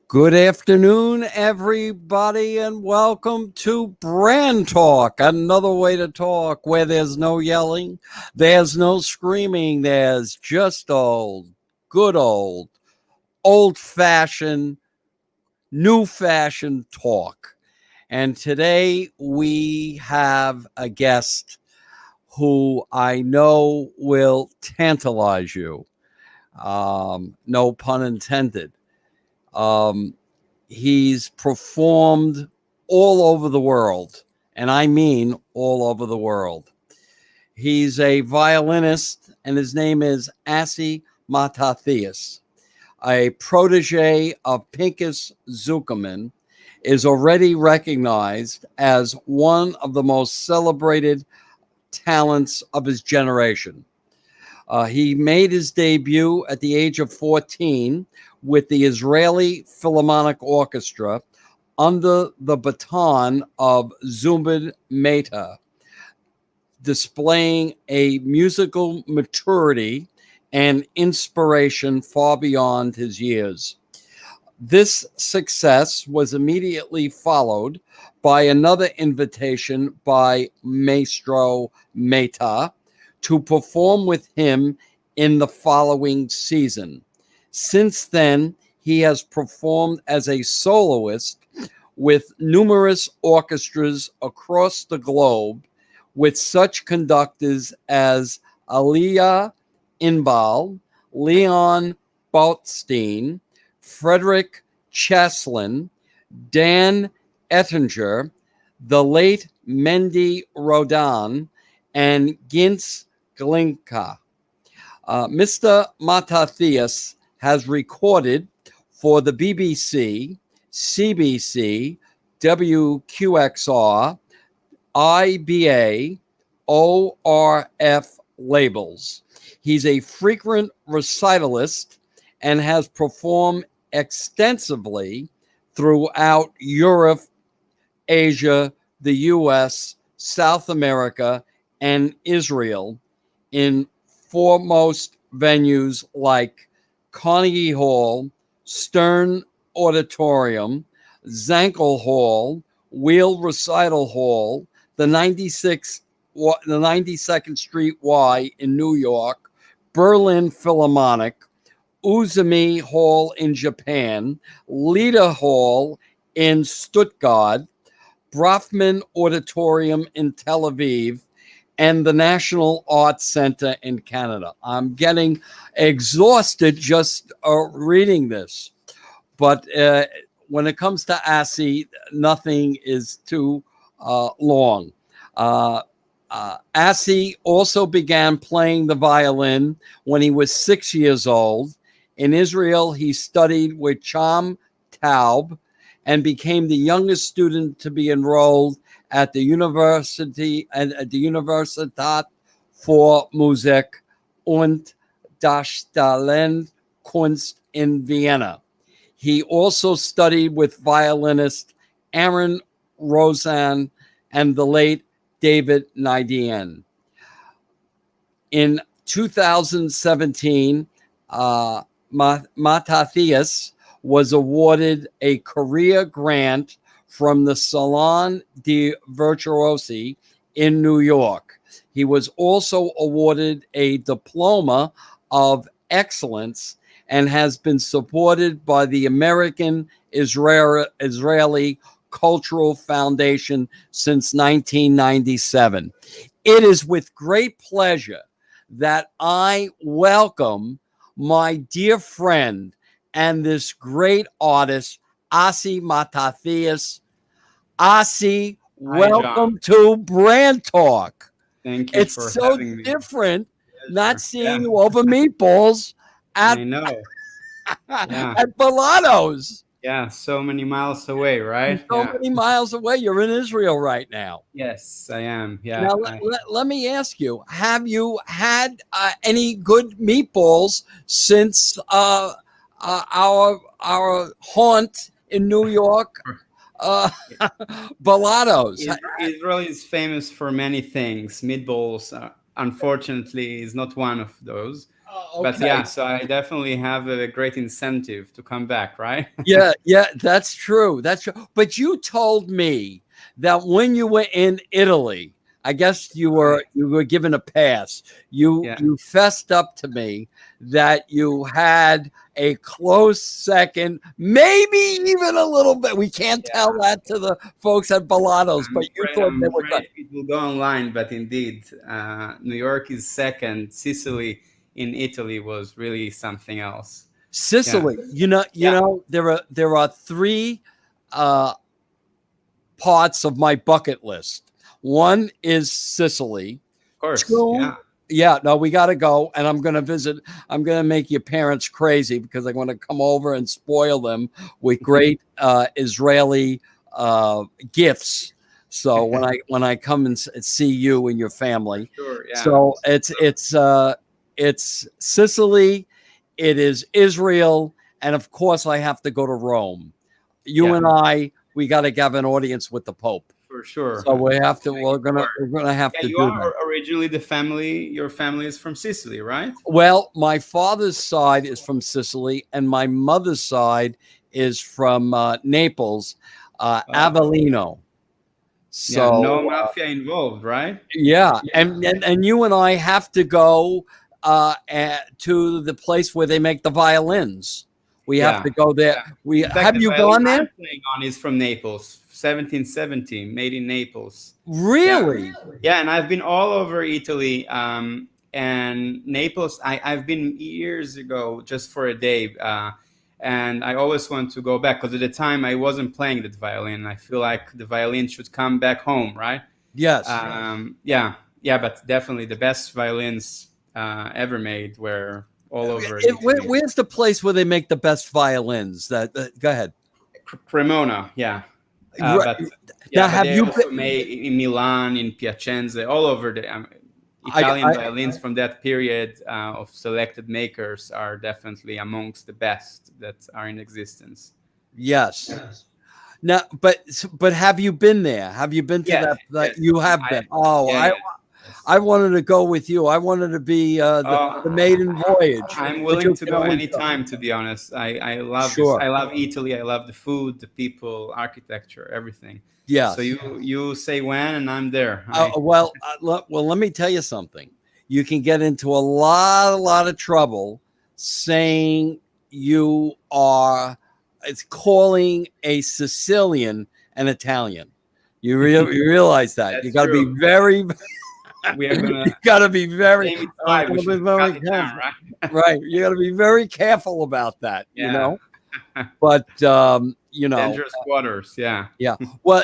Good afternoon, everybody, and welcome to BrandTalkk, another way to talk where there's no yelling, there's no screaming, there's just good old-fashioned, new-fashioned talk. And today we have a guest who I know will tantalize you. No pun intended. He's performed all over the world, and I mean all over the world. He's a violinist, and his name is Asi Matathias, a protege of Pinchas Zukerman, is already recognized as one of the most celebrated talents of his generation. He made his debut at the age of 14 with the Israeli Philharmonic Orchestra under the baton of Zubin Mehta, displaying a musical maturity and inspiration far beyond his years. This success was immediately followed by another invitation by Maestro Mehta to perform with him in the following season. Since then, he has performed as a soloist with numerous orchestras across the globe with such conductors as Eliahu Inbal, Leon Botstein, Frederic Chaslin, Dan Ettinger, the late Mendi Rodan, and Gints Glinka. Mr. Matathias has recorded for the BBC, CBC, WQXR, IBA, ORF labels. He's a frequent recitalist and has performed extensively throughout Europe, Asia, the US, South America, and Israel in foremost venues like Carnegie Hall, Stern Auditorium, Zankel Hall, Wheel Recital Hall, the 92nd Street Y in New York, Berlin Philharmonic, Uzumi Hall in Japan, Lida Hall in Stuttgart, Brafman Auditorium in Tel Aviv, and the National Arts Center in Canada. I'm getting exhausted just reading this. But when it comes to Asi, nothing is too long. Asi also began playing the violin when he was 6 years old. In Israel, he studied with Chaim Taub and became the youngest student to be enrolled at the University and at the Universität für Musik und Darstellende Kunst in Vienna. He also studied with violinist Aaron Rodan and the late David Nidian. In 2017, Matathias was awarded a career grant from the Salon de Virtuosi in New York. He was also awarded a diploma of excellence and has been supported by the American Israeli Cultural Foundation since 1997. It is with great pleasure that I welcome my dear friend and this great artist, Asi Matathias. Asi, welcome to BrandTalkk. Thank you for having me. It's so different not seeing you over meatballs at, I know. at Bellato's. Yeah, so many miles away, right? So many miles away. You're in Israel right now. Yes, I am. Yeah. Now, let me ask you, have you had any good meatballs since our haunt in New York? Bellato's. Israel is famous for many things. Meatballs, unfortunately, is not one of those. But Okay. yeah, so I definitely have a great incentive to come back, right? Yeah, that's true. That's true. But you told me that when you were in Italy, I guess you were given a pass. Yeah. You fessed up to me that you had a close second, maybe even a little bit. We can't tell that to the folks at Balados, but you thought I'm they were good. afraid it will go online, but indeed, New York is second. Sicily in Italy was really something else. Sicily, Yeah, there are three parts of my bucket list. One is Sicily. of course. Two, Yeah. yeah, no, we got to go, and I'm going to visit. I'm going to make your parents crazy because I want to come over and spoil them with great Israeli gifts. So when I come and see you and your family, Sure. Yeah. so it's Sicily, it is Israel, and of course I have to go to Rome. You and I, we got to have an audience with the Pope. For sure. So we're gonna have to You do are that. originally your family is from Sicily, right? Well, my father's side is from Sicily, and my mother's side is from Naples, Avellino. Yeah, So no mafia involved, right? yeah, and you and I have to go to the place where they make the violins. We have to go there. In fact, Have the you violin gone there? I'm playing on is from Naples, 1770, made in Naples. Really? Yeah, and I've been all over Italy. And Naples, I've been years ago just for a day. And I always want to go back because at the time I wasn't playing the violin. I feel like the violin should come back home, right? Yes. Yeah, but definitely the best violins ever made were all over Italy. Where's the place where they make the best violins? Go ahead. Cremona, yeah. Right. But they also made in Milan, in Piacenza, all over the Italian violins from that period of selected makers are definitely amongst the best that are in existence. Yes. Now, but have you been there? Have you been to that? Yes. You have been. I wanted to go with you. I wanted to be the maiden voyage. I'm willing to go anytime, to be honest. I love this. I love Italy. I love the food, the people, architecture, everything. Yeah. So you say when, and I'm there. Well, let me tell you something. You can get into a lot of trouble saying you are. It's calling a Sicilian an Italian. You realize that you got to be very. We are gonna. You got to be very. Right. You got to be very careful about that. Yeah. You know. But dangerous waters. Yeah. Yeah. Well,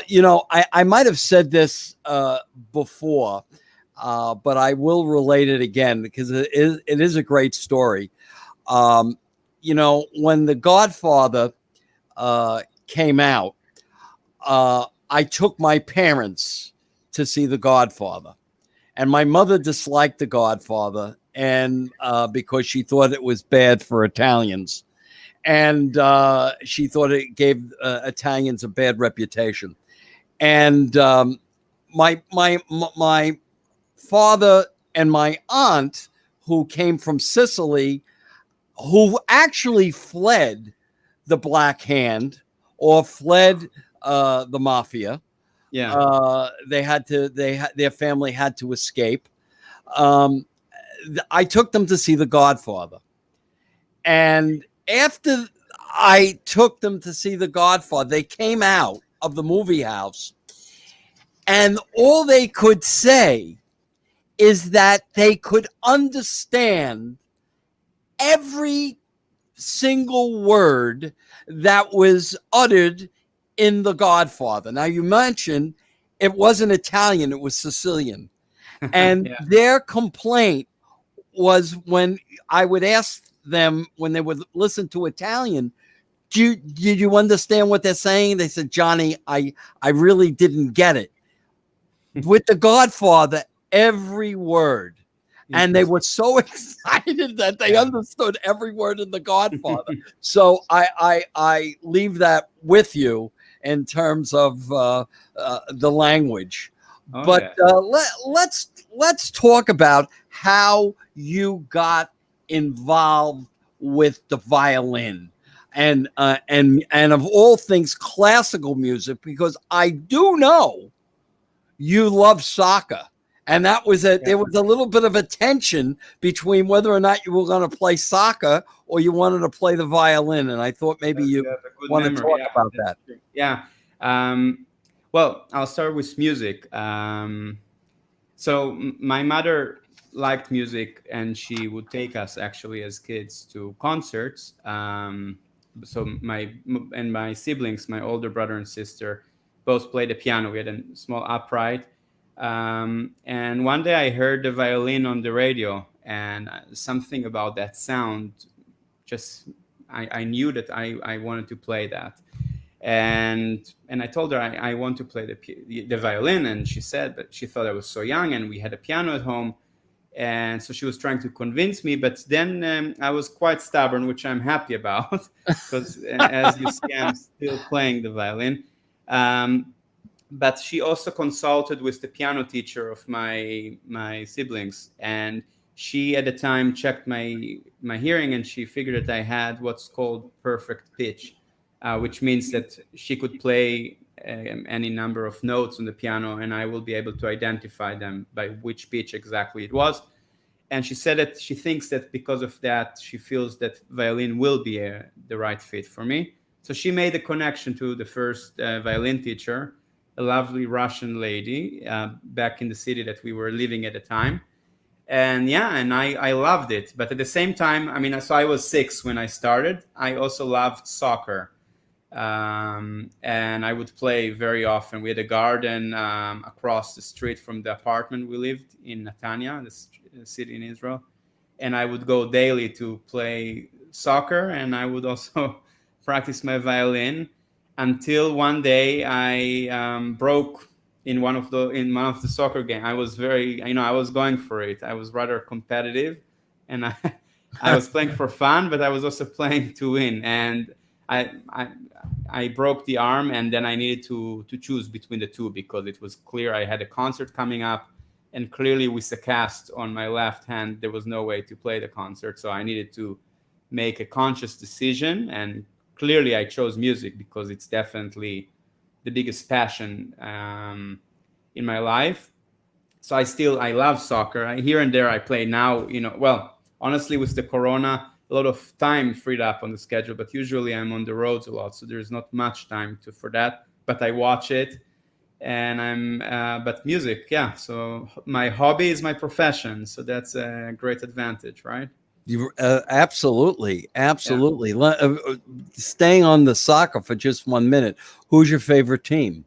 I might have said this before, but I will relate it again because it is a great story. When The Godfather came out, I took my parents to see The Godfather, and my mother disliked The Godfather, and because she thought it was bad for Italians. And she thought it gave Italians a bad reputation. And my father and my aunt, who came from Sicily, who actually fled the Black Hand or fled the mafia. Yeah. Their family had to escape. I took them to see The Godfather, and after I took them to see The Godfather, they came out of the movie house, and all they could say is that they could understand every single word that was uttered in The Godfather. Now, you mentioned it wasn't Italian, it was Sicilian. And their complaint was when I would ask them, when they would listen to Italian, did you understand what they're saying? They said, Johnny, I really didn't get it. With The Godfather, every word. And they were so excited that they understood every word in The Godfather. So I leave that with you in terms of the language. Let's talk about how you got involved with the violin, and of all things classical music, because I do know you love soccer. And that was there was a little bit of a tension between whether or not you were going to play soccer or you wanted to play the violin. And I thought maybe you have a good want to memory. talk about that. True. Yeah. Well, I'll start with music. So my mother liked music, and she would take us actually as kids to concerts. So my siblings, my older brother and sister, both played the piano. We had a small upright. And one day I heard the violin on the radio, and something about that sound just I knew that I wanted to play that. And I told her I want to play the violin, and she said, but she thought I was so young, and we had a piano at home, and so she was trying to convince me. But then I was quite stubborn, which I'm happy about, because as you see, I'm still playing the violin. But she also consulted with the piano teacher of my siblings, and she at the time checked my hearing, and she figured that I had what's called perfect pitch, which means that she could play any number of notes on the piano, and I will be able to identify them by which pitch exactly it was. And she said that she thinks that because of that, she feels that violin will be the right fit for me. So she made a connection to the first violin teacher, a lovely Russian lady back in the city that we were living at the time. And yeah, and I loved it. But at the same time, I mean, so I was 6 when I started. I also loved soccer. And I would play very often. We had a garden across the street from the apartment we lived in, Netanya, the city in Israel. And I would go daily to play soccer, and I would also practice my violin, until one day I broke in one of the soccer games. I was I was going for it. I was rather competitive, and I was playing for fun, but I was also playing to win. And I broke the arm, and then I needed to choose between the two, because it was clear I had a concert coming up, and clearly with the cast on my left hand, there was no way to play the concert. So I needed to make a conscious decision, and clearly I chose music because it's definitely the biggest passion in my life. So I love soccer. Here and there I play now, well, honestly, with the Corona, a lot of time freed up on the schedule, but usually I'm on the roads a lot, so there's not much time for that, but I watch it. And but music, yeah, so my hobby is my profession, so that's a great advantage, right? You absolutely. Staying on the soccer for just 1 minute, who's your favorite team?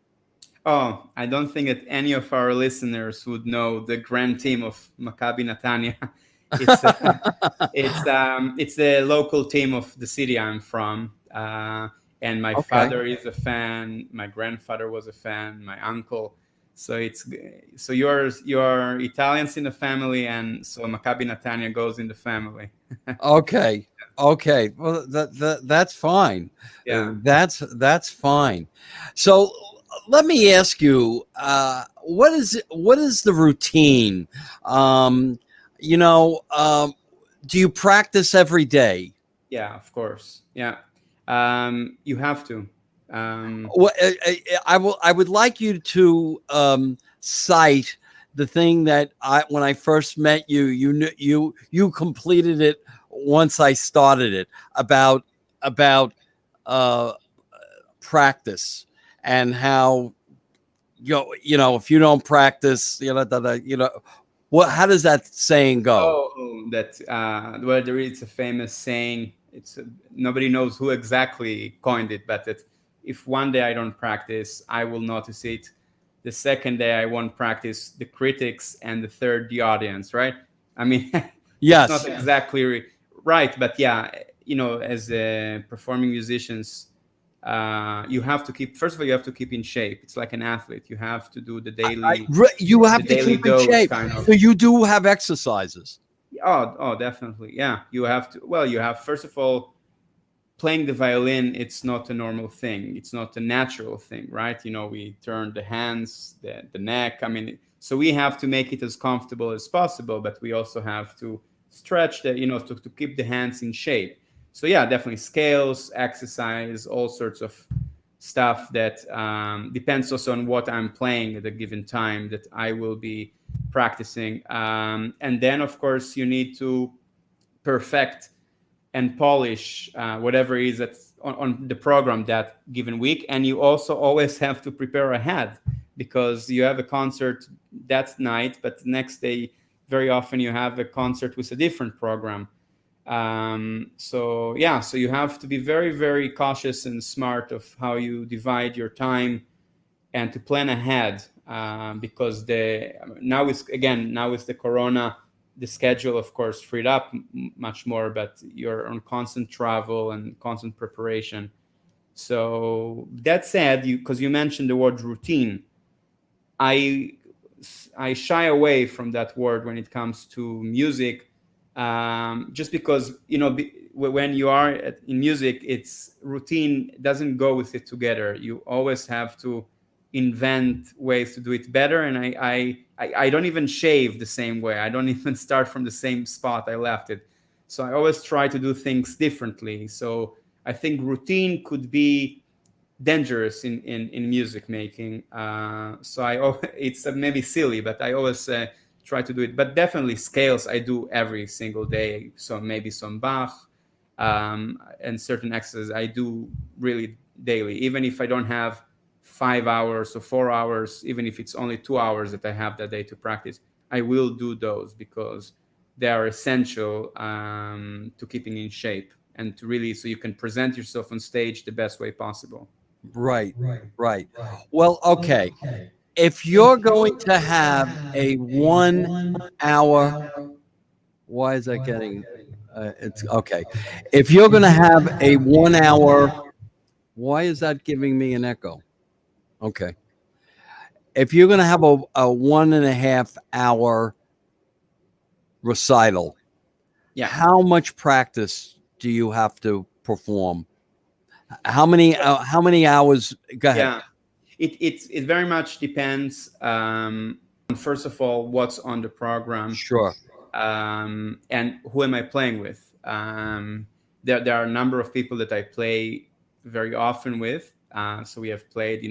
Oh, I don't think that any of our listeners would know the grand team of Maccabi Netanya. It's the local team of the city I'm from, and my father is a fan. My grandfather was a fan. My uncle. So you're Italians in the family, and so Maccabi Netanya goes in the family. Okay. Well, that's fine. Yeah. That's fine. So let me ask you, what is the routine? You know, do you practice every day? Yeah, of course. Yeah, you have to. Well, I would like you to cite the thing that when I first met you, you completed it once I started it, about uh, practice, and how if you don't practice, what, how does that saying go? Oh, that well, there is a famous saying. Nobody knows who exactly coined it, but that if one day I don't practice, I will notice it. The second day I won't practice, the critics, and the third, the audience. Right? I mean, it's not Yes. exactly right, but yeah, as performing musicians, you have to keep. First of all, you have to keep in shape. It's like an athlete. You have to do the daily, You have the to daily keep in dose, shape. kind of. So you do have exercises. Oh, definitely. Yeah, you have to. Well, you have, first of all, playing the violin. It's not a normal thing. It's not a natural thing, right? We turn the hands, the neck. I mean, so we have to make it as comfortable as possible, but we also have to stretch the, to keep the hands in shape. So yeah, definitely scales, exercise, all sorts of stuff that depends also on what I'm playing at a given time that I will be practicing. And then of course you need to perfect and polish whatever is on the program that given week. And you also always have to prepare ahead, because you have a concert that night, but the next day very often you have a concert with a different program. So yeah, so you have to be very, very cautious and smart of how you divide your time and to plan ahead, because now with the corona, the schedule of course freed up much more, but you're on constant travel and constant preparation. So that said, because you mentioned the word routine, I I shy away from that word when it comes to music, just because when you are in music, it's routine doesn't go with it together. You always have to invent ways to do it better, and I don't even shave the same way. I don't even start from the same spot I left it. So I always try to do things differently. So I think routine could be dangerous in music making. It's maybe silly, but I always try to do it. But definitely scales I do every single day. So maybe some Bach, and certain exercises I do really daily. Even if I don't have 5 hours or 4 hours, even if it's only 2 hours that I have that day to practice, I will do those because they are essential to keeping in shape and to really so you can present yourself on stage the best way possible. Right, right. Well, okay. If you're going to have a 1 hour, why is that getting? It's okay. If you're going to have a 1 hour, why is that giving me an echo? Okay. If you're going to have a 1.5 hour recital, Yeah. how much practice do you have to perform? How many hours? Go ahead. Yeah, it very much depends. First of all, what's on the program, Sure. and who am I playing with? There are a number of people that I play very often with. So we have played,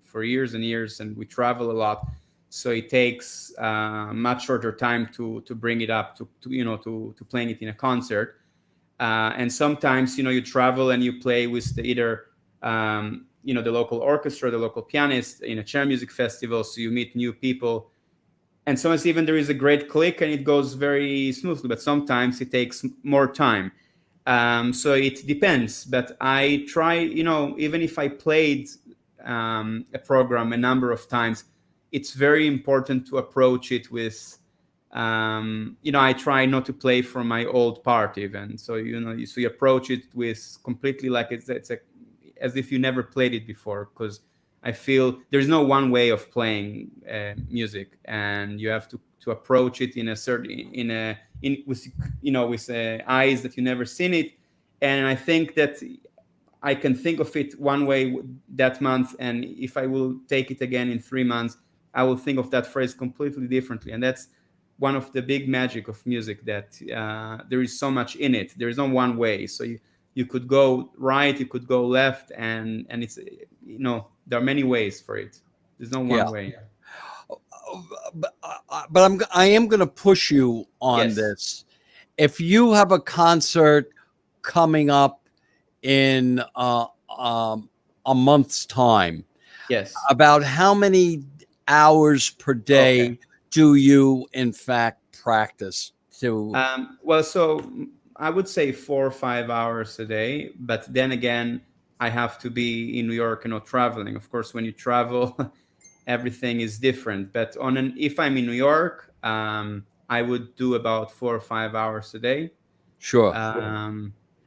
for years and years, and we travel a lot. So it takes much shorter time to bring it up to playing it in a concert. And sometimes you travel and you play with either the local orchestra, the local pianist in a chair music festival, so you meet new people. And sometimes even there is a great click and it goes very smoothly, but sometimes it takes more time. So it depends, but I try, even if I played a program a number of times, it's very important to approach it with I try not to play from my old part even. So so you approach it with completely like as if you never played it before, because I feel there's no one way of playing music, and you have to approach it in a certain with eyes that you never seen it. And I think that I can think of it one way that month, and if I will take it again in 3 months, I will think of that phrase completely differently. And that's one of the big magic of music, that there is so much in it. There is no one way. So you could go right, you could go left, and it's there are many ways for it. There's no one way. But I am going to push you on Yes. this. If you have a concert coming up in a month's time, Yes. about how many hours per day Okay. do you in fact practice to? Well, so I would say 4 or 5 hours a day, but then again, I have to be in New York and not traveling. Of course, when you travel, everything is different. But if I'm in New York, I would do about 4 or 5 hours a day. Sure.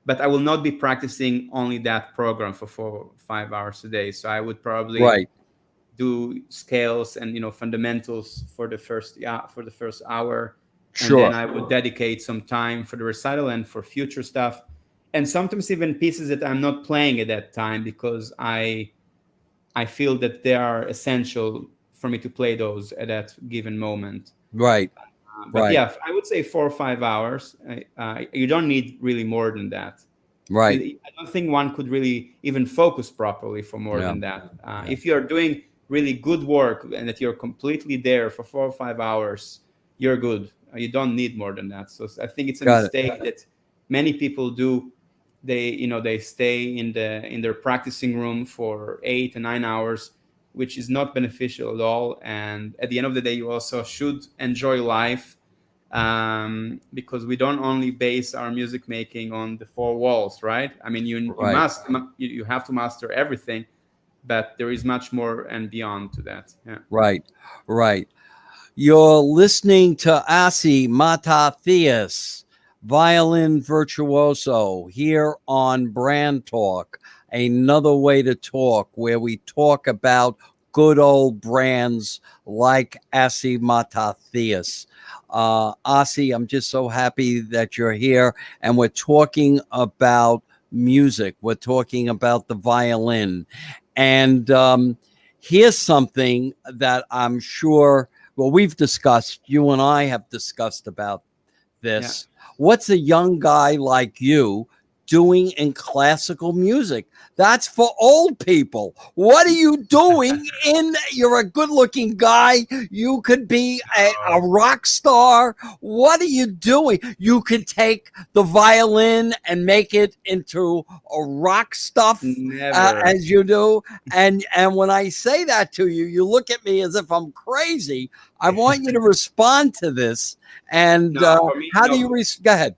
But I will not be practicing only that program for 4 or 5 hours a day. So I would probably Right. do scales and fundamentals for the first hour, and Sure. then I would dedicate some time for the recital and for future stuff, and sometimes even pieces that I'm not playing at that time, because I feel that they are essential for me to play those at that given moment. Right. But right, yeah, I would say 4 or 5 hours. You don't need really more than that. right. I don't think one could really even focus properly for more Yeah, than that. yeah. If you're doing really good work and that you're completely there for 4 or 5 hours, you're good. You don't need more than that. So I think it's a Got it. mistake that many people do. They stay in their practicing room for 8 to 9 hours, which is not beneficial at all. And at the end of the day, you also should enjoy life, because we don't only base our music making on the four walls, right? I mean, Right, you have to master everything, but there is much more and beyond to that. Yeah. right, right. You're listening to Asi Matathias, Violin Virtuoso, here on BrandTalkk, another way to talk, where we talk about good old brands like Asi Matathias. Asi, I'm just so happy that you're here, and we're talking about music. We're talking about the violin. And here's something that I'm sure, well, we've discussed, you and I have discussed about Yeah. this. What's a young guy like you doing in classical music? That's for old people. What are you doing you're a good looking guy. You could be a rock star. What are you doing? You could take the violin and make it into a rock stuff, Never. as you do. And when I say that to you, you look at me as if I'm crazy. I want you to respond to this. And No, for me, how do you go ahead?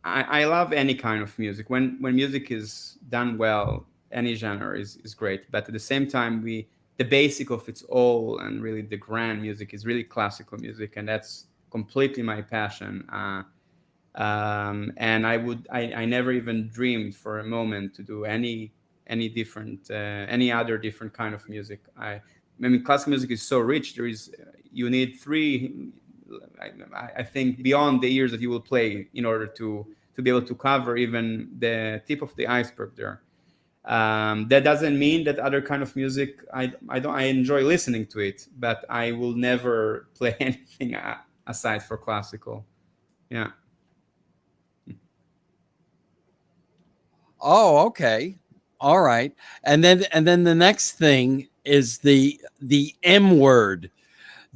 I love any kind of music. When music is done well, any genre is great. But at the same time, the basic of its all and really the grand music is really classical music, and that's completely my passion. And I never even dreamed for a moment to do any different any other different kind of music. I mean, classical music is so rich. You need three, I think, beyond the years that you will play in order to be able to cover even the tip of the iceberg there. That doesn't mean that other kind of music I enjoy listening to it, but I will never play anything aside for classical. Yeah. Oh, okay. All right. And then the next thing is the M word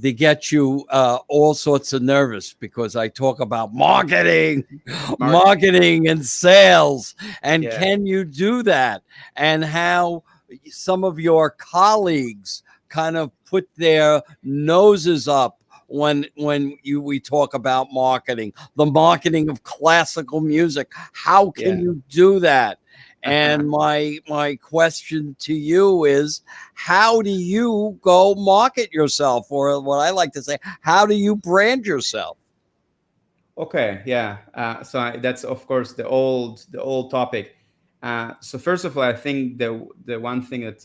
to get you all sorts of nervous, because I talk about marketing, Marketing. marketing and sales. And Yeah. can you do that? And how some of your colleagues kind of put their noses up when we talk about marketing, the marketing of classical music. How can Yeah. you do that? And my question to you is, how do you go market yourself, or what I like to say, how do you brand yourself? Okay, yeah. That's of course the old topic. So first of all, I think the one thing that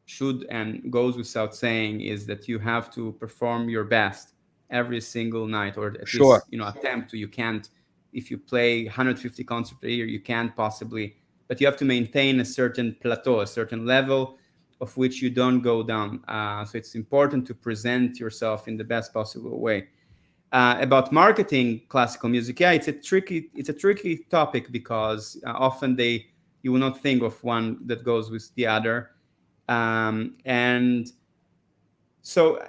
should and goes without saying is that you have to perform your best every single night, or at Sure. least attempt to. You can't, if you play 150 concerts a year, you can't possibly, but you have to maintain a certain plateau, a certain level of which you don't go down. So it's important to present yourself in the best possible way. About marketing classical music, yeah, it's a tricky topic, because often you will not think of one that goes with the other. And so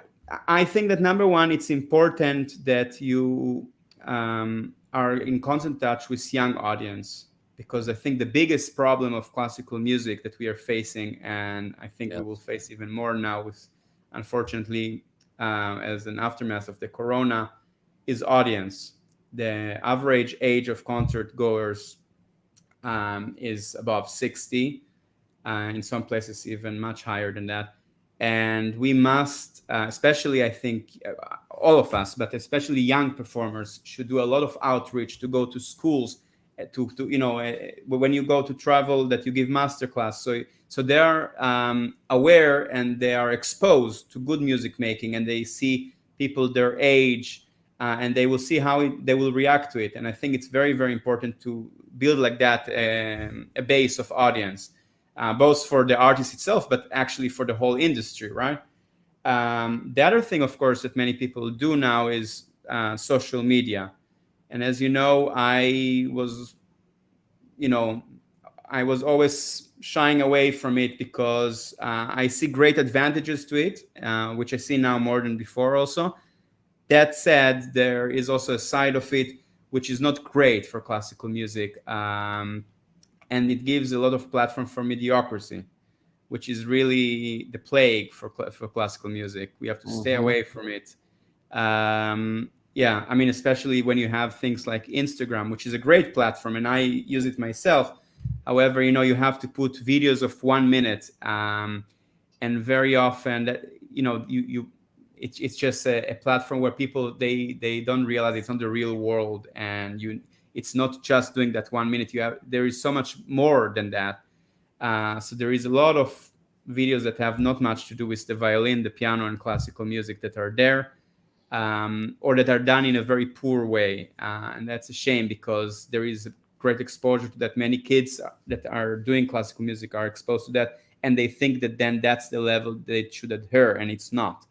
I think that number one, it's important that you are in constant touch with young audience, because I think the biggest problem of classical music that we are facing, and I think we Yes. will face even more now with, unfortunately, as an aftermath of the corona, is audience. The average age of concert goers is above 60, in some places even much higher than that. And we must, especially, I think, all of us, but especially young performers, should do a lot of outreach, to go to schools, when you go to travel, that you give masterclass, so they are aware and they are exposed to good music making, and they see people their age, and they will see how they will react to it. And I think it's very, very important to build like that, a base of audience, both for the artist itself, but actually for the whole industry, right? The other thing, of course, that many people do now is social media. And as you know, you know, I was always shying away from it because I see great advantages to it, which I see now more than before also. That said, there is also a side of it which is not great for classical music, and it gives a lot of platform for mediocrity, which is really the plague for classical music. We have to stay away from it. Yeah, I mean, especially when you have things like Instagram, which is a great platform, and I use it myself. However, you have to put videos of 1 minute, and very often that it's just a platform where people they don't realize it's not the real world, and it's not just doing that 1 minute. There is so much more than that. So there is a lot of videos that have not much to do with the violin, the piano, and classical music that are there, or that are done in a very poor way, and that's a shame because there is a great exposure to that. Many kids that are doing classical music are exposed to that, and they think that then that's the level they should adhere, and it's not.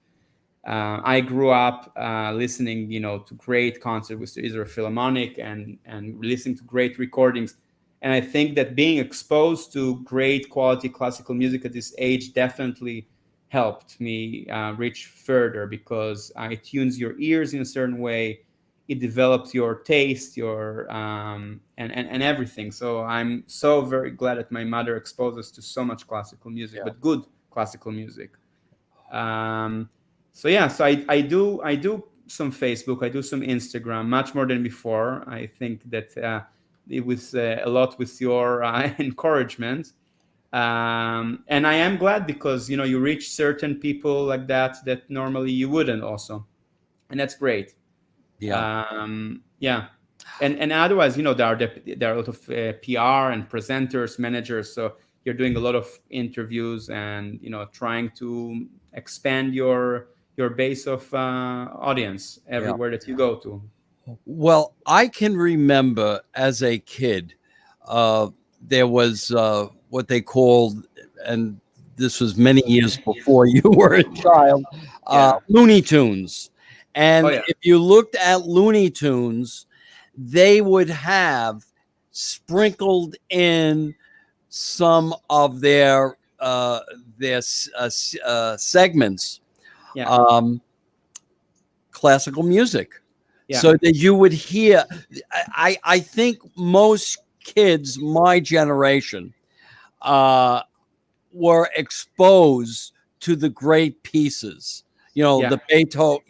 I grew up listening, to great concerts with the Israel Philharmonic and listening to great recordings. And I think that being exposed to great quality classical music at this age definitely helped me reach further, because it tunes your ears in a certain way. It develops your taste, your and everything. So I'm so very glad that my mother exposed us to so much classical music, but good classical music. So yeah, so I do some Facebook, I do some Instagram, much more than before. I think that it was a lot with your encouragement, and I am glad because you reach certain people like that normally you wouldn't also, and that's great. Yeah. Yeah, and otherwise, there are a lot of PR and presenters, managers. So you're doing a lot of interviews and trying to expand your base of audience Yeah. everywhere that you go to. Well, I can remember as a kid, uh, there was what they called, and this was many years before you were a child, Yeah. Looney Tunes. Oh And yeah. if you looked at Looney Tunes, they would have sprinkled in some of their segments, Yeah. um, classical music, Yeah. so that you would hear. I think most kids my generation uh, were exposed to the great pieces. Yeah. The Beethoven,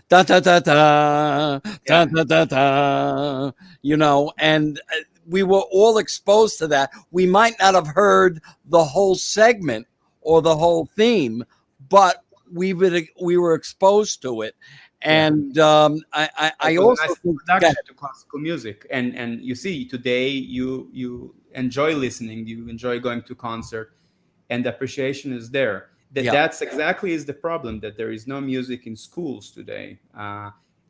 da da da da da Yeah. da da da. And we were all exposed to that. We might not have heard the whole segment or the whole theme, but we were exposed to it. Yeah. And I It was a also nice think that, introduction to classical music, and you see today you enjoy listening, you enjoy going to concert, and the appreciation is there. yeah, That's exactly is the problem, that there is no music in schools today,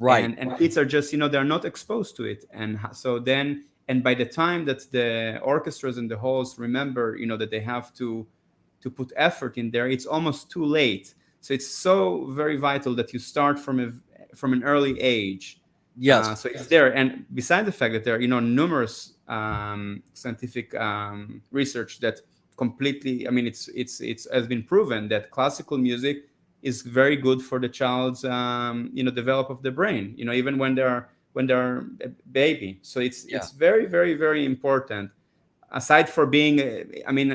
right, and kids are just they're not exposed to it, and so then, and by the time that the orchestras and the halls remember that they have to put effort in there, it's almost too late. So it's so very vital that you start from an early age. yes, So it's there, and besides the fact that there are numerous scientific research that completely, I mean, it's has been proven that classical music is very good for the child's develop of the brain. Even when they're a baby. So it's yeah. it's very very very important. Aside for being, I mean,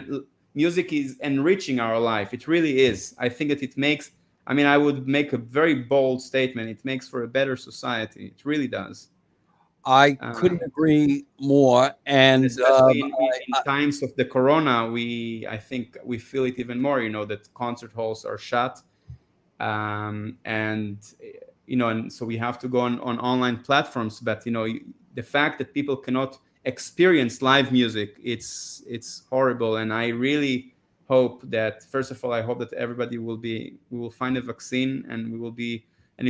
music is enriching our life. It really is. I think that it makes. I mean, I would make a very bold statement. It makes for a better society. It really does. I Uh, couldn't agree more. and And especially in times of the corona, I think we feel it even more. That concert halls are shut, and and so we have to go on online platforms. But the fact that people cannot experience live music, it's horrible. And I really hope that, first of all, I hope that we will find a vaccine, and it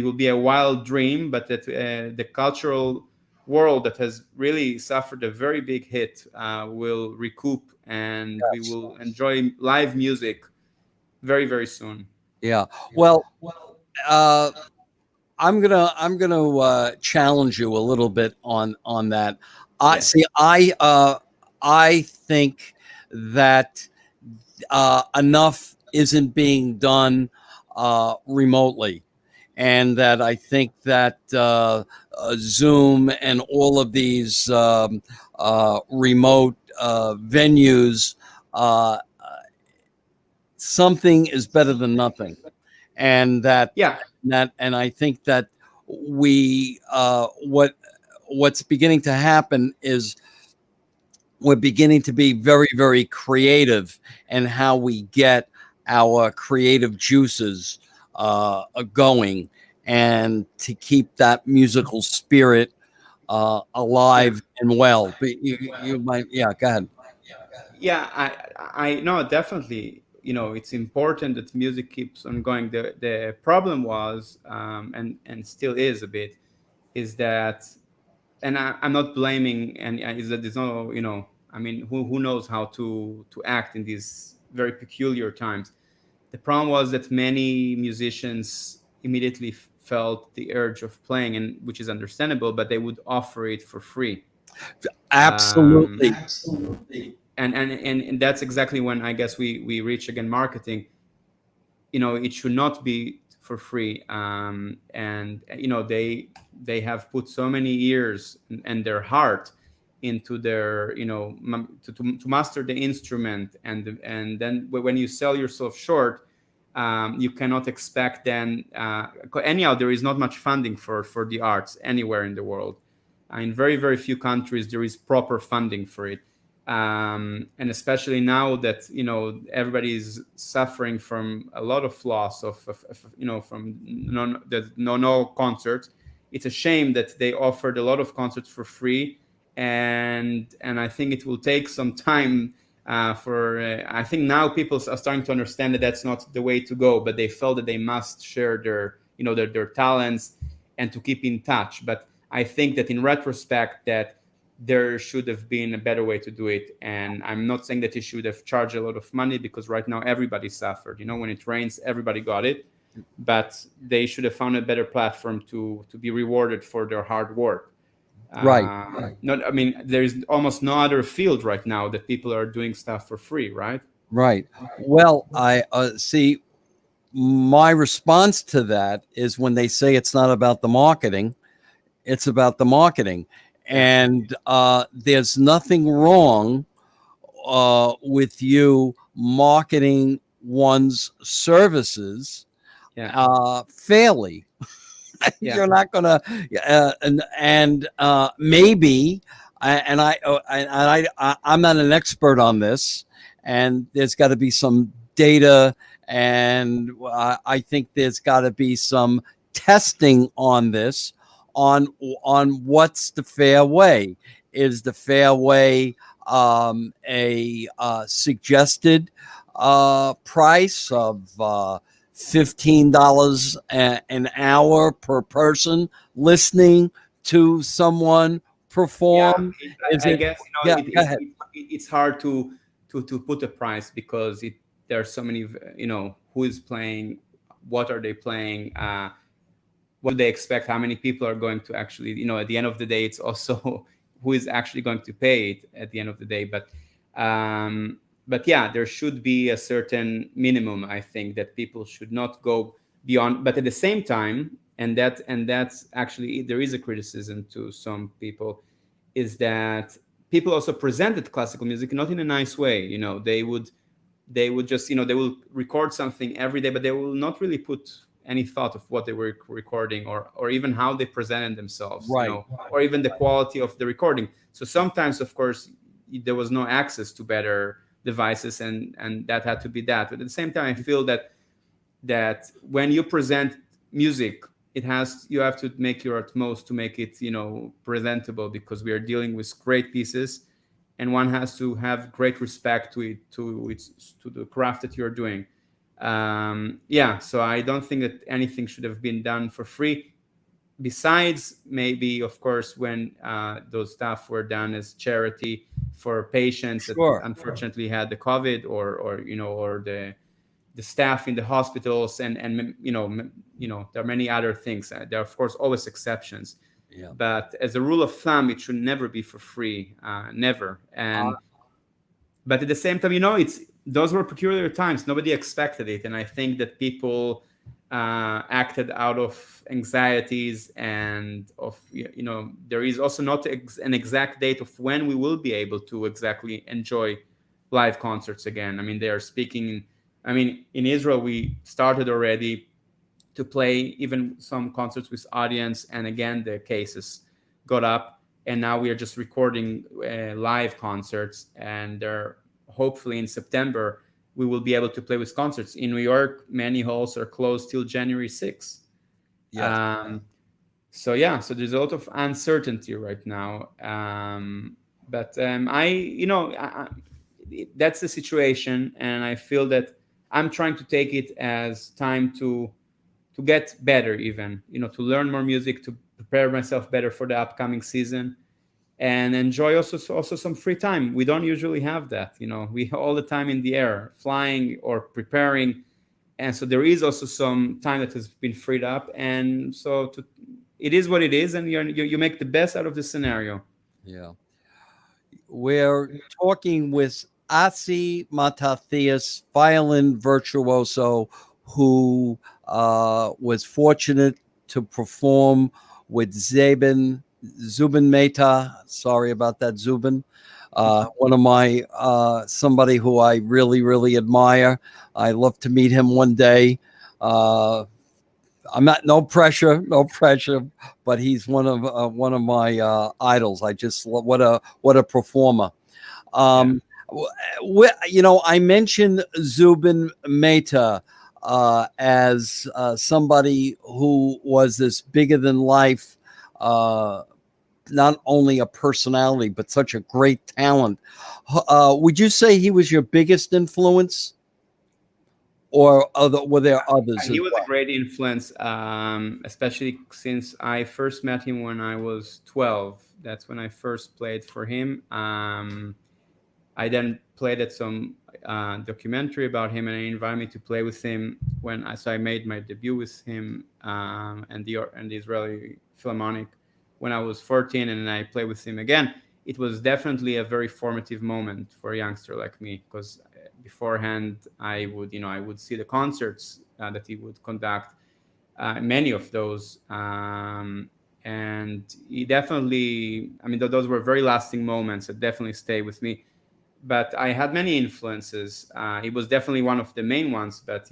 will be a wild dream, but that the cultural world that has really suffered a very big hit will recoup, and we yes, will enjoy live music very very soon. yeah. Well, uh, I'm gonna challenge you a little bit on that. I Yeah, see. I think that enough isn't being done remotely, and that I think that Zoom and all of these remote venues, uh, something is better than nothing, and yeah, and I think that we what's beginning to happen is we're beginning to be very, very creative in how we get our creative juices going, and to keep that musical spirit yeah. alive and well. But you might, yeah, go ahead. Yeah, I know definitely. It's important that music keeps on going. The problem was, and still is a bit, is that, and I'm not blaming, and is that there's no, I mean, who knows how to act in these very peculiar times. The problem was that many musicians immediately felt the urge of playing, and which is understandable, but they would offer it for free. Um, Absolutely. and that's exactly when I guess we reach again marketing. It should not be for free. And they have put so many years and their heart into their, to master the instrument, and then when you sell yourself short, you cannot expect then, anyhow, there is not much funding for the arts anywhere in the world. In very, very few countries there is proper funding for it. And especially now that everybody is suffering from a lot of loss from no concerts. It's a shame that they offered a lot of concerts for free, and I think it will take some time, for I think now people are starting to understand that that's not the way to go, but they felt that they must share their talents and to keep in touch. But I think that in retrospect, that there should have been a better way to do it. And I'm not saying that they should have charged a lot of money, because right now everybody suffered. When it rains, everybody got it. But they should have found a better platform to be rewarded for their hard work. Right. Not, I mean, there's almost no other field right now that people are doing stuff for free, right? Right. Well, I see. My response to that is when they say it's not about the marketing, it's about the marketing. Yeah, And there's nothing wrong with you marketing one's services yeah, fairly. yeah, You're not gonna, and maybe, I'm not an expert on this, and there's got to be some data, and I think there's got to be some testing on this, on what's the fair way. Is the fair way a suggested price of $15 an hour per person listening to someone yeah. perform? Is I it? guess Yeah, go ahead. it's hard to put a price, because there are so many, who is playing, what are they playing, what do they expect, how many people are going to actually, at the end of the day, it's also who is actually going to pay it at the end of the day. Um but yeah, there should be a certain minimum, I think, that people should not go beyond. But at the same time, and that's actually, there is a criticism to some people, is that people also presented classical music not in a nice way. They would just, they will record something every day, but they will not really put any thought of what they were recording, or even how they presented themselves, Right. or even the quality of the recording. So sometimes, of course, there was no access to better devices, and that had to be that. But at the same time, I feel that when you present music, you have to make your utmost to make it, presentable, because we are dealing with great pieces, and one has to have great respect to the craft that you're doing. Yeah, so I don't think that anything should have been done for free, besides maybe, of course, when those stuff were done as charity for patients that Sure. unfortunately had the COVID, or the staff in the hospitals, and there are many other things. There are of course always exceptions, Yeah. but as a rule of thumb, it should never be for free, never. And but at the same time, it's those were peculiar times. Nobody expected it, and I think that people acted out of anxieties, and of there is also not an exact date of when we will be able to exactly enjoy live concerts again. I mean, they are speaking. I mean, in Israel, we started already to play even some concerts with audience, and again the cases got up, and now we are just recording live concerts, and they're hopefully in September we will be able to play with concerts. In New York, many halls are closed till January 6th. Yes. So there's a lot of uncertainty right now. But that's the situation, and I feel that I'm trying to take it as time to get better, even to learn more music, to prepare myself better for the upcoming season, and enjoy also some free time. We don't usually have that. We all the time in the air, flying or preparing, and so there is also some time that has been freed up. And so it is what it is, and you make the best out of the scenario. Yeah. We're talking with Asi Matathias, violin virtuoso, who was fortunate to perform with Zubin Mehta. Sorry about that, Zubin. One of my somebody who I really, really admire. I love to meet him one day. I'm not no pressure, but he's one of my idols. I just love what a performer. I mentioned Zubin Mehta as somebody who was this bigger than life, not only a personality but such a great talent. Would you say he was your biggest influence? Or were there others? He was a great influence, especially since I first met him when I was 12. That's when I first played for him. I then played at some documentary about him, and he invited me to play with him so I made my debut with him and the Israeli Philharmonic when I was 14, and then I played with him again. It was definitely a very formative moment for a youngster like me, because beforehand I would see the concerts that he would conduct, many of those, and he definitely, those were very lasting moments that definitely stay with me. But I had many influences. He was definitely one of the main ones, but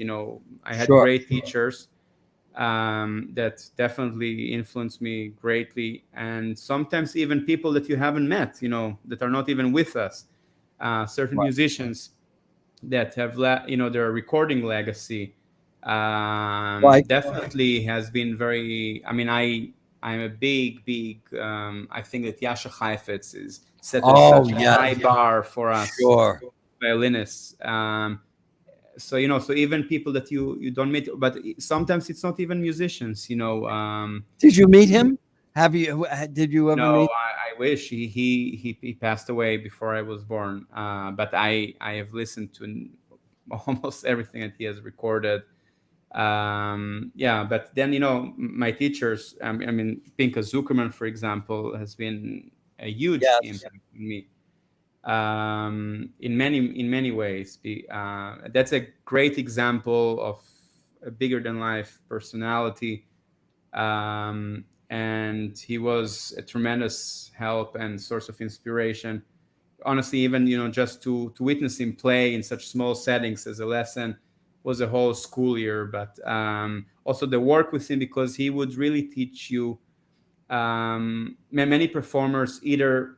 I had great teachers that definitely influenced me greatly, and sometimes even people that you haven't met, that are not even with us. Certain musicians that have their recording legacy definitely has been very. I'm a big I think that Yasha Heifetz is set such a high bar for us violinists. So even people that you don't meet, but sometimes it's not even musicians. Did you meet him? Did you ever no, meet? I wish he passed away before I was born. But I have listened to almost everything that he has recorded. But then my teachers. Pinchas Zukerman, for example, has been a huge impact on me. In many ways. That's a great example of a bigger than life personality. And he was a tremendous help and source of inspiration. Honestly, even just to witness him play in such small settings as a lesson was a whole school year. But also the work with him, because he would really teach you. Many performers, either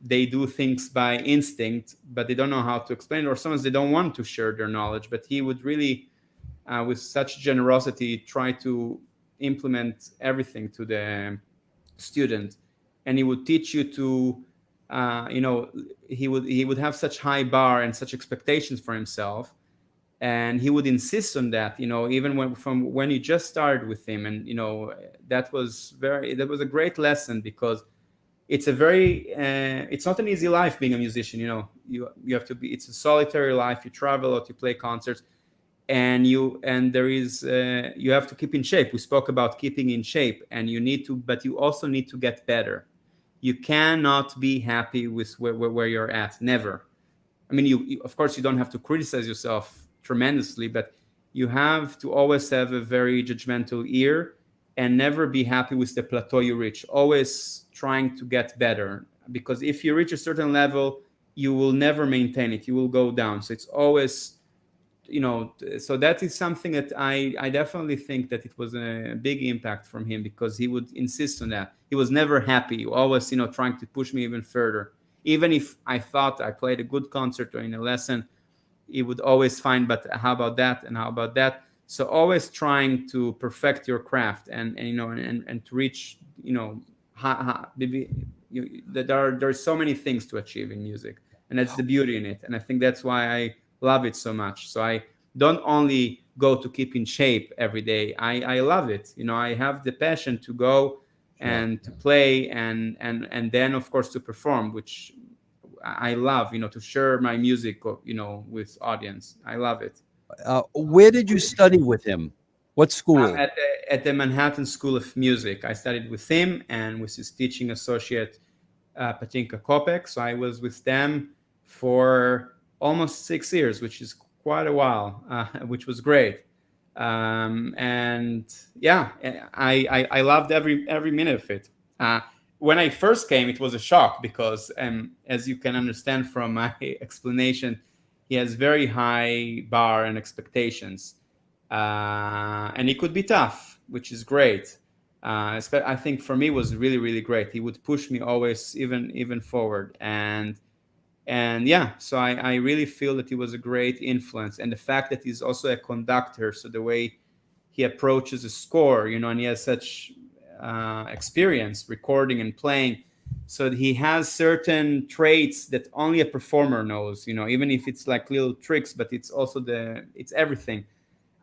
they do things by instinct, but they don't know how to explain it, or sometimes they don't want to share their knowledge. But he would really, with such generosity, try to implement everything to the student, and he would teach you to, he would have such high bar and such expectations for himself, and he would insist on that, even from when you just started with him. And that was a great lesson, because it's it's not an easy life being a musician. You have to be, it's a solitary life. You travel a lot, you play concerts, and there is you have to keep in shape. We spoke about keeping in shape, and you need to, but you also need to get better. You cannot be happy with where you're at. Never. I mean, of course you don't have to criticize yourself tremendously, but you have to always have a very judgmental ear and never be happy with the plateau you reach. Always trying to get better, because if you reach a certain level, you will never maintain it. You will go down. So it's always, so that is something that I definitely think that it was a big impact from him, because he would insist on that. He was never happy, always trying to push me even further. Even if I thought I played a good concert or in a lesson, he would always find, but how about that, and how about that. So always trying to perfect your craft, and to reach, there's so many things to achieve in music, and that's the beauty in it. And I think that's why I love it so much. So I don't only go to keep in shape every day. I love it. I have the passion to go and to play, and then of course to perform, which I love, to share my music, with audience. I love it. Where did you study with him? What school? At the Manhattan School of Music. I studied with him and with his teaching associate, Patinka Kopek. So I was with them for almost 6 years, which is quite a while, which was great. And yeah, I loved every minute of it. When I first came, it was a shock because, as you can understand from my explanation, he has very high bar and expectations, and it could be tough, which is great. I think for me it was really, really great. He would push me always even forward, and yeah, so I really feel that he was a great influence. And the fact that he's also a conductor, so the way he approaches a score, and he has such experience recording and playing, so he has certain traits that only a performer knows, even if it's like little tricks, but it's also it's everything.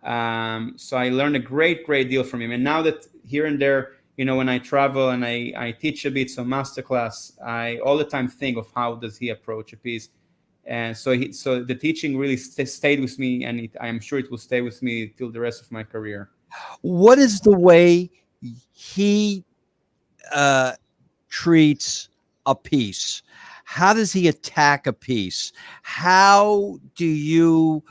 So I learned a great deal from him. And now that here and there, when I travel and I teach a bit, so masterclass, I all the time think of how does he approach a piece. And so the teaching really stayed with me, and I am sure it will stay with me till the rest of my career. What is the way he treats a piece? How does he attack a piece? How do you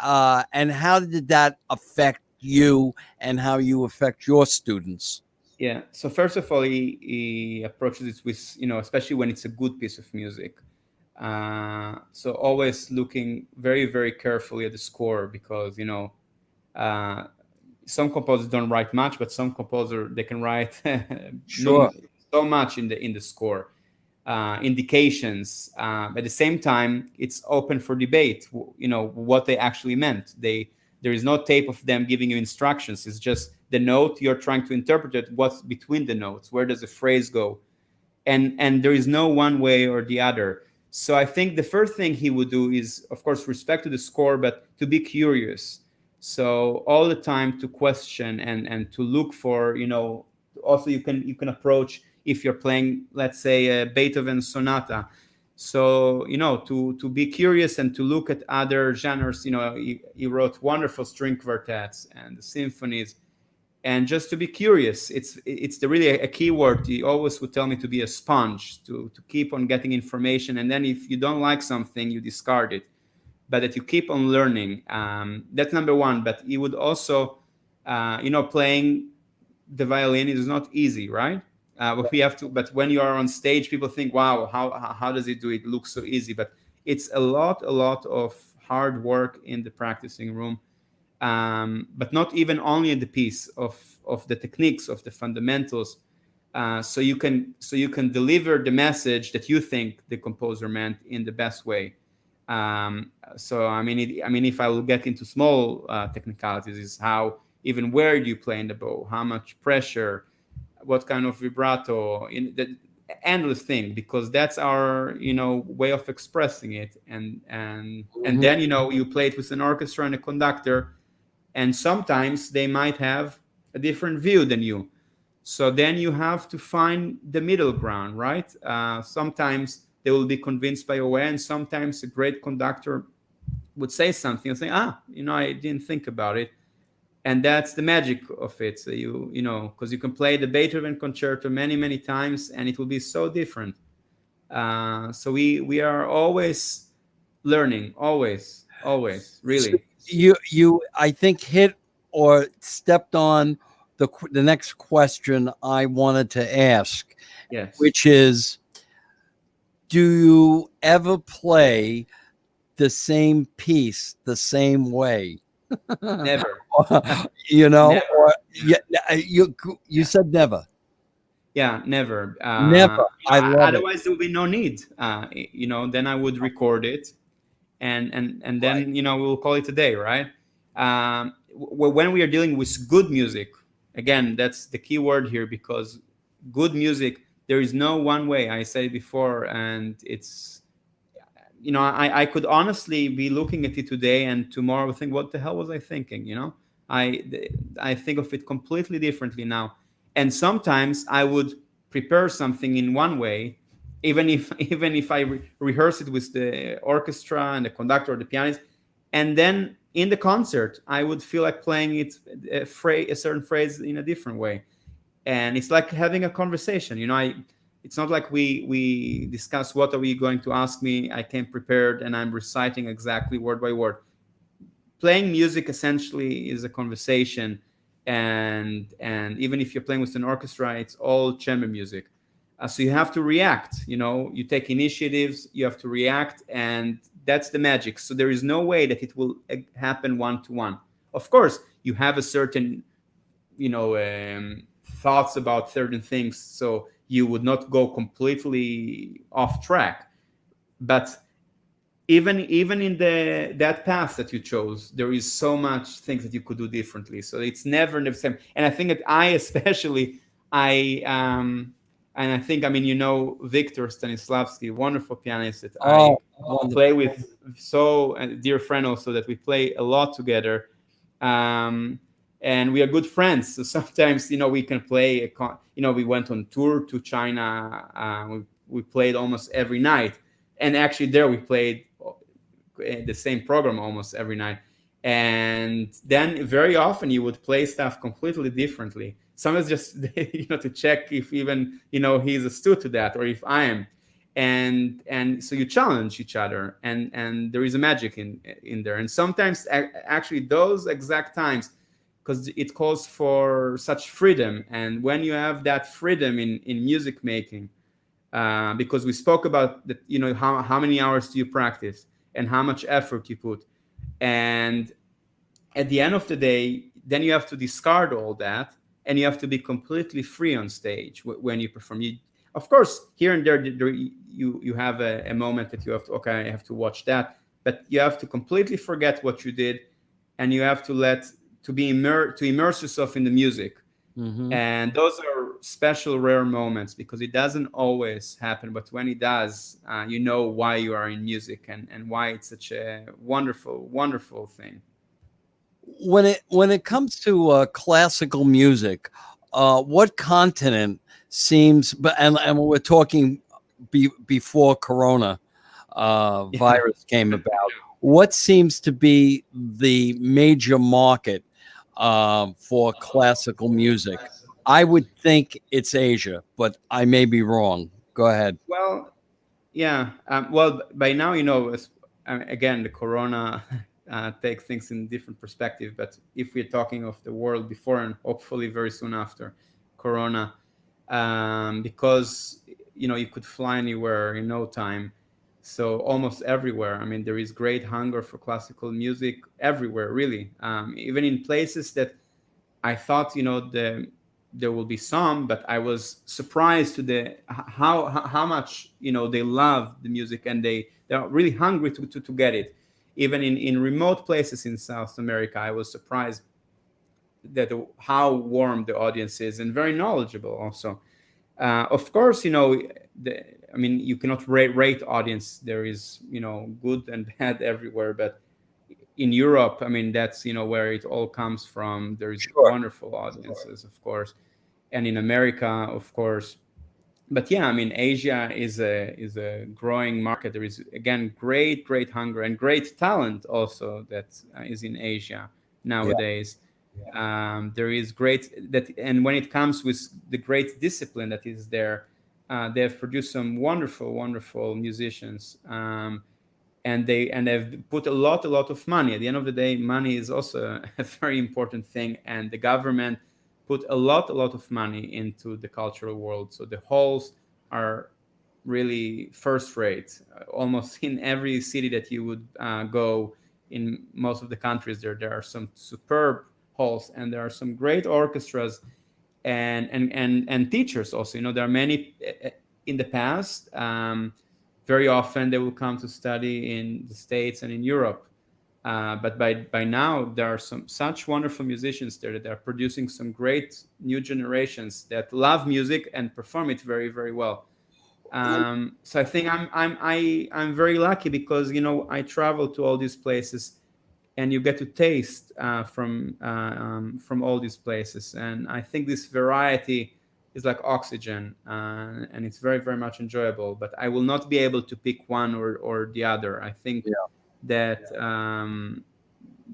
and how did that affect you and how you affect your students? Yeah. So first of all, he approaches it with, especially when it's a good piece of music. So always looking very, very carefully at the score, because, some composers don't write much, but some composer, they can write Sure. so much in the score. Indications. At the same time, it's open for debate. What they actually meant. There is no tape of them giving you instructions. It's just the note you're trying to interpret it. What's between the notes? Where does the phrase go? And there is no one way or the other. So I think the first thing he would do is, of course, respect to the score, but to be curious. So all the time to question and to look for. Also you can approach, if you're playing, let's say, a Beethoven sonata. So, to be curious and to look at other genres. He wrote wonderful string quartets and the symphonies, and just to be curious. It's really a key word. He always would tell me to be a sponge, to keep on getting information, and then if you don't like something, you discard it, but that you keep on learning. That's number one. But he would also, playing the violin is not easy, right? But we have to. But when you are on stage, people think, "Wow, how does he do it? It looks so easy." But it's a lot of hard work in the practicing room. But not even only in the piece of the techniques, of the fundamentals. So you can deliver the message that you think the composer meant in the best way. So I mean, if I will get into small technicalities, is how, even where do you play in the bow, how much pressure, what kind of vibrato, in the endless thing, because that's our way of expressing it. And then you play it with an orchestra and a conductor, and sometimes they might have a different view than you. So then you have to find the middle ground, right? Sometimes they will be convinced by your way, and sometimes a great conductor would say something and say, I didn't think about it. And that's the magic of it. So because you can play the Beethoven concerto many, many times, and it will be so different. So we are always learning, always, So really. you I think hit or stepped on the next question I wanted to ask, Yes. which is, do you ever play the same piece the same way? Never. Or Never. yeah, you said never. Yeah, never. Never. I love it. Otherwise, there will be no need. Then I would record it, and Right. then we'll call it a day, right? When we are dealing with good music, again, that's the key word here, because good music, there is no one way. I said before, and it's I could honestly be looking at it today, and tomorrow think, what the hell was I thinking? I I think of it completely differently now. And sometimes I would prepare something in one way, even if even if I rehearse it with the orchestra and the conductor or the pianist, and then in the concert I would feel like playing it a certain phrase in a different way. And it's like having a conversation. It's not like we discuss what are we going to ask me. I came prepared and I'm reciting exactly word by word. Playing music essentially is a conversation, and even if you're playing with an orchestra, it's all chamber music. So you have to react. You take initiatives, you have to react, and that's the magic. So there is no way that it will happen one to one. Of course, you have a certain thoughts about certain things, so you would not go completely off track. But even in that path that you chose, there is so much things that you could do differently. So it's never the same. And I think that I especially I and I think, Victor Stanislavski, wonderful pianist that I Oh, wonderful. play with, so a dear friend also, that we play a lot together. And we are good friends. So sometimes, we can play. We went on tour to China. We played almost every night, and actually there we played the same program almost every night. And then very often you would play stuff completely differently. Sometimes just to check if even he's astute to that, or if I am. And so you challenge each other, and there is a magic in there. And sometimes actually those exact times, because it calls for such freedom. And when you have that freedom in music making, because we spoke about that, how many hours do you practice and how much effort you put, and at the end of the day, then you have to discard all that, and you have to be completely free on stage when you perform. Of course, here and there, you have a moment that you have to, okay, I have to watch that, but you have to completely forget what you did, and you have to immerse yourself in the music. Mm-hmm. And those are special, rare moments, because it doesn't always happen. But when it does, you know why you are in music, and why it's such a wonderful, wonderful thing. When it comes to classical music, what continent seems, and we're talking before Corona Yeah. virus came about, what seems to be the major market for classical music? I would think it's Asia, but I may be wrong. Go ahead. Well, yeah. Well, by now, again, the Corona takes things in different perspective. But if we're talking of the world before and hopefully very soon after Corona, because you could fly anywhere in no time, so almost everywhere. I mean, there is great hunger for classical music everywhere, really. Even in places that I thought, there will be some, but I was surprised to the how much they love the music, and they're really hungry to get it. Even in remote places in South America, I was surprised that how warm the audience is, and very knowledgeable also. Of course, you cannot rate audience. There is good and bad everywhere, but in Europe, that's where it all comes from. There's Sure. wonderful audiences, of course, and in America, of course, but yeah, I mean, Asia is a growing market. There is again great hunger and great talent also that is in Asia Yeah. nowadays. There is great that, and when it comes with the great discipline that is there, they have produced some wonderful musicians, and they've put a lot of money. At the end of the day, money is also a very important thing, and the government put a lot of money into the cultural world. So the halls are really first rate. Almost in every city that you would go in most of the countries, there are some superb halls, and there are some great orchestras and teachers also. There are many in the past. Very often they will come to study in the States and in Europe. But by now there are some such wonderful musicians there that are producing some great new generations that love music and perform it very well. So I think I'm very lucky because I travel to all these places, and you get to taste from all these places. And I think this variety is like oxygen, and it's very much enjoyable. But I will not be able to pick one or the other. I think Yeah. that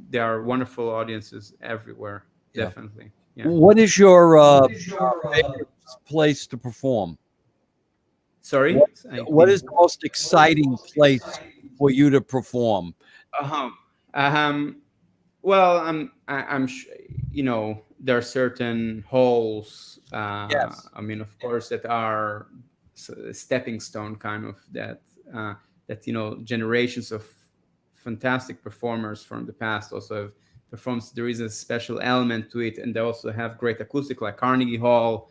there are wonderful audiences everywhere. Yeah. Definitely, yeah. What is your favorite place to perform? Sorry, What, I what is didn't. the most exciting place for you to perform? Uh-huh. Um, well, I'm there are certain holes. Yes. I mean, of course, that are stepping stone kind of that generations of fantastic performers from the past also have performed. There is a special element to it, and they also have great acoustic, like Carnegie Hall,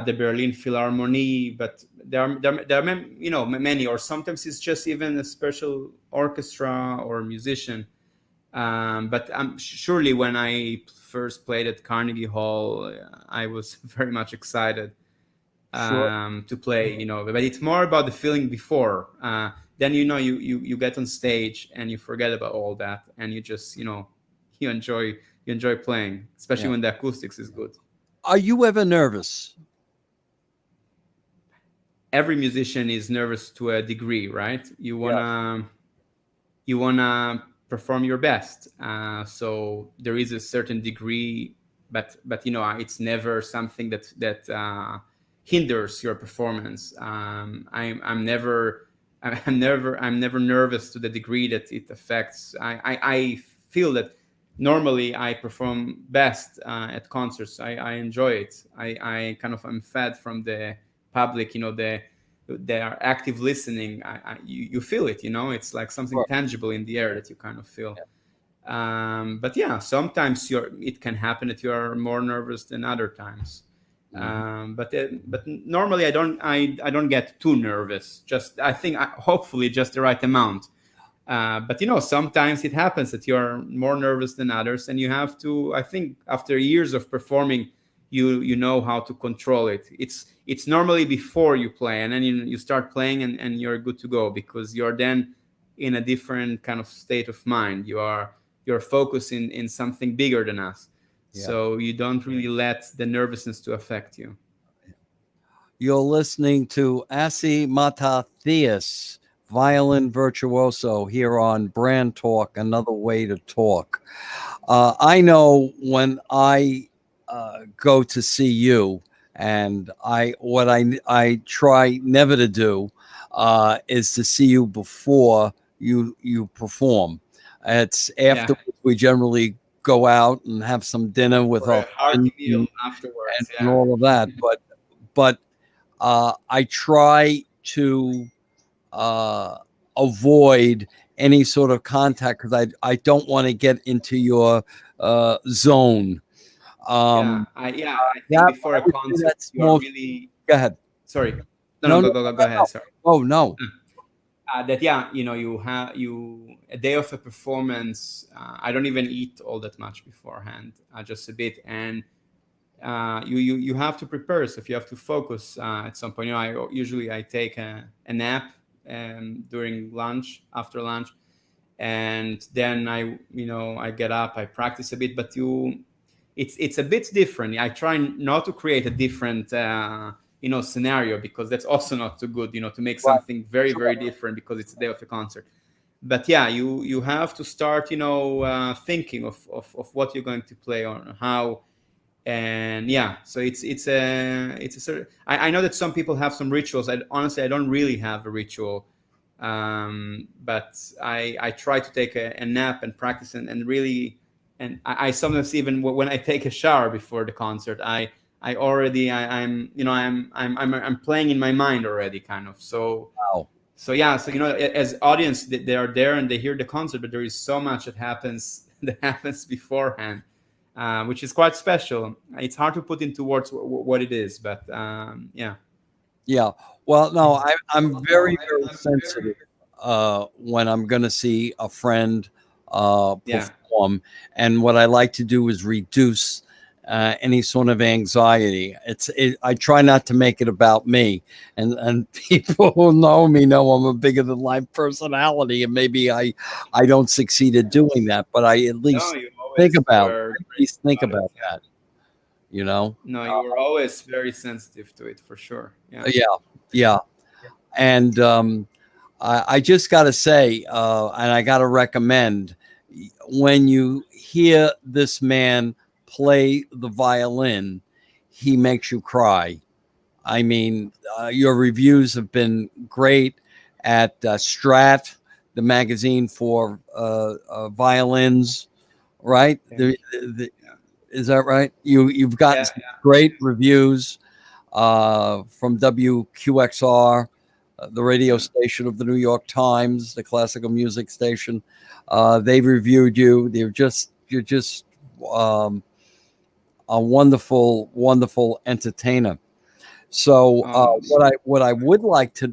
the Berlin Philharmonic. But there are many, or sometimes it's just even a special orchestra or musician. But surely when I first played at Carnegie Hall, I was very much excited Sure. to play. But it's more about the feeling before. Then you get on stage and you forget about all that, and you just you enjoy playing, especially Yeah. when the acoustics is good. Are you ever nervous? Every musician is nervous to a degree, right? Yes. You wanna perform your best. So there is a certain degree, but it's never something that hinders your performance. I'm never nervous to the degree that it affects. I feel that normally I perform best at concerts. I enjoy it. I kind of am fed from the public. They are active listening. You feel it. It's like something Sure. tangible in the air that you kind of feel. But yeah, sometimes it can happen that you are more nervous than other times. Mhm. But normally I don't get too nervous. Just I think hopefully just the right amount. But sometimes it happens that you're more nervous than others, and you have to. I think after years of performing, you know how to control it. It's normally before you play, and then you start playing, and you're good to go because you're then in a different kind of state of mind. You're focused in something bigger than us, Yeah. so you don't really let the nervousness to affect you. You're listening to Asi Matathias, Violin Virtuoso, here on BrandTalkk, another way to talk. I know when I go to see you, and I try never to do is to see you before you perform. It's Yeah, afterwards we generally go out and have some dinner with for our a hearty friends meal afterwards. and Yeah, all of that. But I try to uh, avoid any sort of contact because I don't want to get into your zone. yeah, Um, I think that before I a would say concert, that's you are most. really Go ahead. sorry. No, no, No, no, go no, ahead. no. Sorry. Oh no. That yeah, you have a day of a performance. I don't even eat all that much beforehand, just a bit, and you have to prepare. So if you have to focus at some point, I take a nap during lunch, after lunch, and then I get up, I practice a bit, but it's a bit different. I try not to create a different scenario, because that's also not too good, to make Right. something very, very different because it's the day of the concert. But yeah, you have to start, thinking of what you're going to play on, how. And yeah, so it's a sort of, I know that some people have some rituals. Honestly, I don't really have a ritual, but I try to take a nap and practice, and really, and I sometimes, even when I take a shower before the concert, I already, I'm playing in my mind already, kind of. So Wow. so yeah, so as audience, they are there and they hear the concert, but there is so much that happens that happens beforehand, which is quite special. It's hard to put into words what it is, but yeah. Yeah. Well, no, I'm very, very sensitive when I'm going to see a friend Yeah. perform. And what I like to do is reduce any sort of anxiety. I try not to make it about me. And people who know me know I'm a bigger than life personality. And maybe I don't succeed at doing that, but I at No, least you think always about, were at great least think about it. about Yeah. that, you know? No, you were always very sensitive to it, for sure. Yeah. Yeah. Yeah. And I just got to say, and I got to recommend, when you hear this man play the violin, he makes you cry. I mean, your reviews have been great at Strat, the magazine for violins, right? Thank you. Yeah. Is that right? You've gotten Yeah. some great reviews from WQXR, the radio Yeah. station of the New York Times, the classical music station. They've reviewed you. You're just um, a wonderful, wonderful entertainer. So Um, what I would like to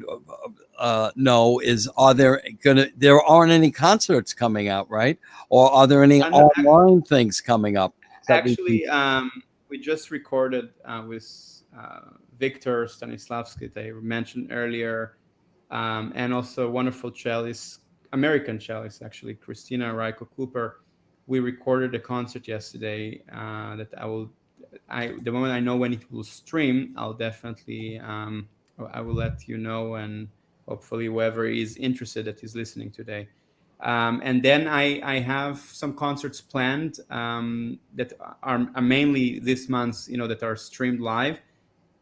know is, there aren't any concerts coming out, right? Or are there any no, online things coming up that we can? actually, we just recorded with Victor Stanislavski, that I mentioned earlier, and also wonderful cellist, American cellist, actually, Christina Raiko Cooper. We recorded a concert yesterday that the moment I know when it will stream, I'll definitely, I will let you know, and hopefully whoever is interested that is listening today. And then I have some concerts planned that are mainly this month, that are streamed live,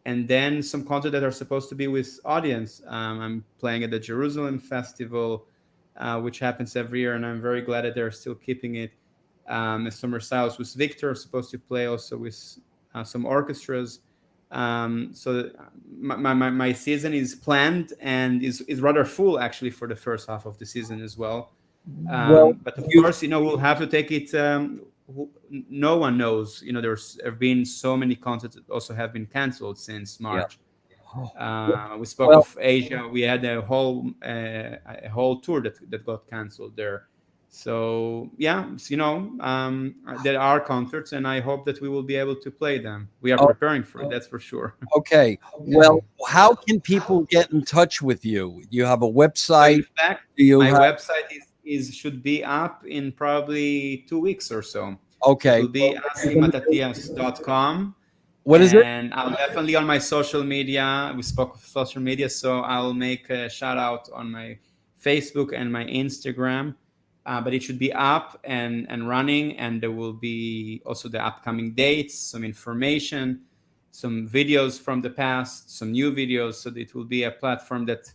and then some concerts that are supposed to be with audience. I'm playing at the Jerusalem Festival, which happens every year, and I'm very glad that they're still keeping it. Summer Styles with Victor, supposed to play also with some orchestras. So my season is planned and is rather full, actually, for the first half of the season as well. Well, But of you course, we'll have to take it. No one knows. There have been so many concerts that also have been canceled since yeah. March. We spoke Well, of Asia. We had a whole tour that got canceled there. So yeah, there are concerts, and I hope that we will be able to play them. We are oh, preparing for it. That's for sure. okay. Well, how can people get in touch with you? You have a So in website? fact, Do you my have? website is should be up in probably 2 weeks or so. So it Okay. will be asimatathias.com. What is it? And I'll definitely, on my social media, we spoke of social media, so I'll make a shout out on my Facebook and my Instagram. But it should be up and running, and there will be also the upcoming dates, some information, some videos from the past, some new videos, so that it will be a platform that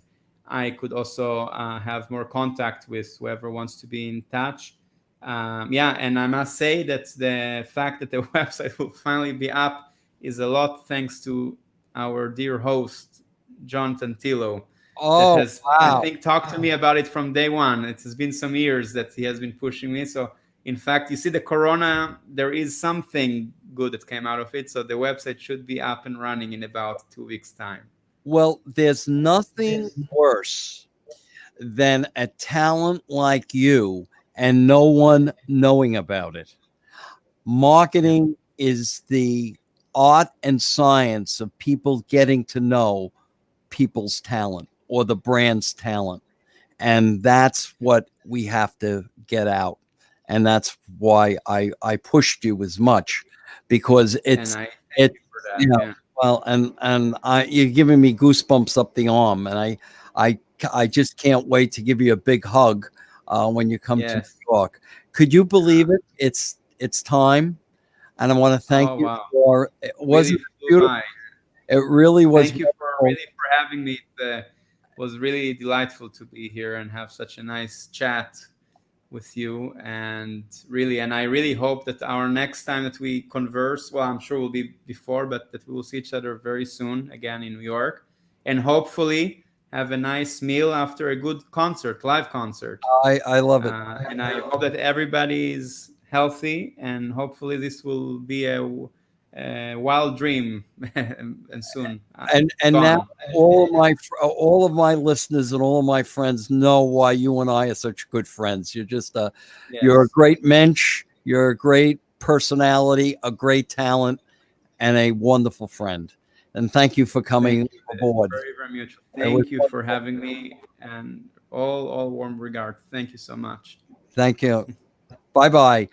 I could also have more contact with whoever wants to be in touch. Yeah, and I must say that the fact that the website will finally be up is a lot thanks to our dear host, John Tantillo, that Oh, has, I wow. think, talked to me about it from day one. It has been some years that he has been pushing me. So, in fact, you see, the Corona, there is something good that came out of it. So the website should be up and running in about 2 weeks' time. Well, there's nothing worse than a talent like you and no one knowing about it. Yeah. Marketing is the art and science of people getting to know people's talent or the brand's talent. And that's what we have to get out. And that's why I pushed you as much, because And I thank it, you for you that. know, Yeah. Well, and you're giving me goosebumps up the arm, and I I just can't wait to give you a big hug when you come to New Yes. York. Could you believe it? It's time, and I want to thank Oh you wow. for it. Really Wasn't it flew beautiful? by. It really was Thank you for wonderful. really for having me. It was really delightful to be here and have such a nice chat with you. And I really hope that our next time that we converse, well, I'm sure will be before, but that we will see each other very soon again in New York, and hopefully have a nice meal after a good concert, live concert. I love it. And I hope that everybody is healthy, and hopefully this will be a wild dream and soon And now gone. all of my listeners and all of my friends know why you and I are such good friends. You're a Yes. great mensch, you're a great personality, a great talent, and a wonderful friend. And thank you for Thank coming you. aboard. Very, very mutual. It was Thank you for wonderful. having me, and all warm regard. Thank you so much. Thank you. Bye bye.